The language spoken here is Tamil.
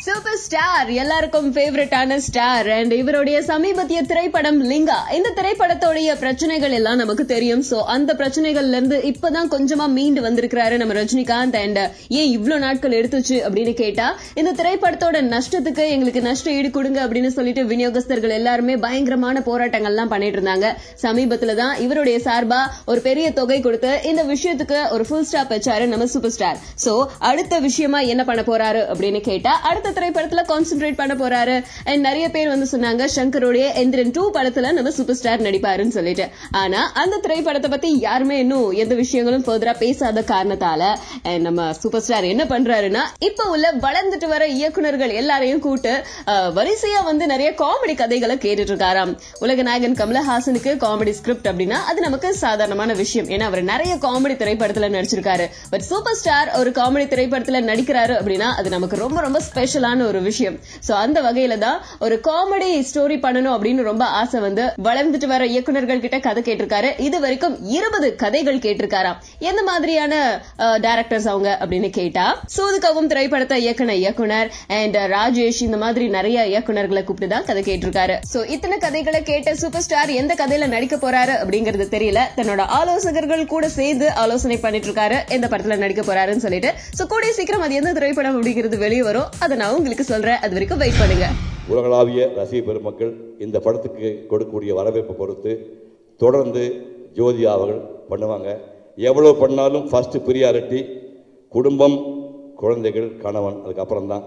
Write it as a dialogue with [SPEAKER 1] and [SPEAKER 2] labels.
[SPEAKER 1] சூப்பர் ஸ்டார் எல்லாருக்கும் ஃபேவரட்டான ஸ்டார் அண்ட் இவருடைய சமீபத்திய திரைப்படம் லிங்கா. இந்த திரைப்படத்தோடைய பிரச்சனைகள் எல்லாம் நமக்கு தெரியும். சோ அந்த பிரச்சனைகள்ல இருந்து இப்பதான் கொஞ்சமா மீண்டு வந்திருக்கிறாரு நம்ம ரஜினிகாந்த். அண்ட் ஏன் இவ்வளவு நாட்கள் எடுத்துச்சு அப்படின்னு கேட்டா, இந்த திரைப்படத்தோட நஷ்டத்துக்கு எங்களுக்கு நஷ்ட ஈடு கொடுங்க அப்படின்னு சொல்லிட்டு விநியோகஸ்தர்கள் எல்லாருமே பயங்கரமான போராட்டங்கள் எல்லாம் பண்ணிட்டு இருந்தாங்க. சமீபத்துலதான் இவருடைய சார்பா ஒரு பெரிய தொகை கொடுத்து இந்த விஷயத்துக்கு ஒரு ஃபுல் ஸ்டாப் வச்சாரு நம்ம சூப்பர் ஸ்டார். சோ அடுத்த விஷயமா என்ன பண்ண போறாரு அப்படின்னு கேட்டா, அடுத்த திரைப்படத்துல கான்சென்ட்ரேட் பண்ண போறாரு. அண்ட் நிறைய பேர் வந்து சொன்னாங்க சங்கருடைய எந்திரன் 2 படத்துல நம்ம சூப்பர் ஸ்டார் நடிப்பாருன்னு சொல்லிட்டு. ஆனா அந்த திரைப்படத்தை பத்தி யாருமே இன்னும் எந்த விஷயங்களும் ஃபர்தரா பேசாத காரணத்தால நம்ம சூப்பர் ஸ்டார் என்ன பண்றாருன்னா, இப்ப உள்ள வளர்ந்துட்டு வர இயக்குனர்கள் எல்லாரையும் கூட்டு வரிசையா வந்து நிறைய காமெடி கதைகளை கேட்டுட்டு இருக்காராம். உலக நாயகன் கமலஹாசனுக்கு காமெடி ஸ்கிரிப்ட் அப்படின்னா அது நமக்கு சாதாரணமான விஷயம். ஏன்னா அவர் நிறைய காமெடி திரைப்படத்துல நடிச்சிருக்காரு. பட் சூப்பர் ஸ்டார் ஒரு காமெடி திரைப்படத்துல நடிக்கிறாரு அப்படின்னா அது நமக்கு ரொம்ப ரொம்ப ஸ்பெஷலான ஒரு விஷயம். சோ அந்த வகையில தான் ஒரு காமெடி ஸ்டோரி பண்ணணும் அப்படின்னு ரொம்ப ஆசை வந்து வளர்ந்துட்டு வர இயக்குனர்கள் கிட்ட கதை கேட்டிருக்காரு. இது வரைக்கும் 20 கதைகள் கேட்டிருக்காராம். எந்த மாதிரியான டைரக்டர்ஸ் அவங்க அப்படின்னு கேட்டா, சூதுகவும் திரைப்படத்தை இயக்குன இயக்குனர் அண்ட் ராஜேஷ், இந்த மாதிரி நிறைய இயக்குனர்களை கூப்பிட்டு தான் கதை கேட்டிருக்காரு. சோ இத்தனை கதைகளை கேட்ட சூப்பர் ஸ்டார் எந்த கதையில நடிக்க போறாரு அப்படிங்கறது தெரியல. தன்னோட ஆலோசகர்கள் கூட சேர்ந்து ஆலோசனை பண்ணிட்டு இருக்காரு எந்த படத்துல நடிக்க போறாருன்னு சொல்லிட்டு. சோ கூடிய சீக்கிரம் அது எந்த திரைப்படம் அப்படிங்கிறது வெளியே வரும். அதை நான் உங்களுக்கு சொல்றேன். அது வரைக்கும் வெயிட் பண்ணுங்க.
[SPEAKER 2] உலகளாவிய ரசிக பெருமக்கள் இந்த படத்துக்கு கொடுக்கக்கூடிய வரவேற்பை பொறுத்து தொடர்ந்து ஜோதிகா அவர்கள் பண்ணுவாங்க. எவ்வளவு பண்ணாலும் ஃபர்ஸ்ட் ப்ரியாரிட்டி குடும்பம், குழந்தைகள், கணவன், அதுக்கப்புறம் தான்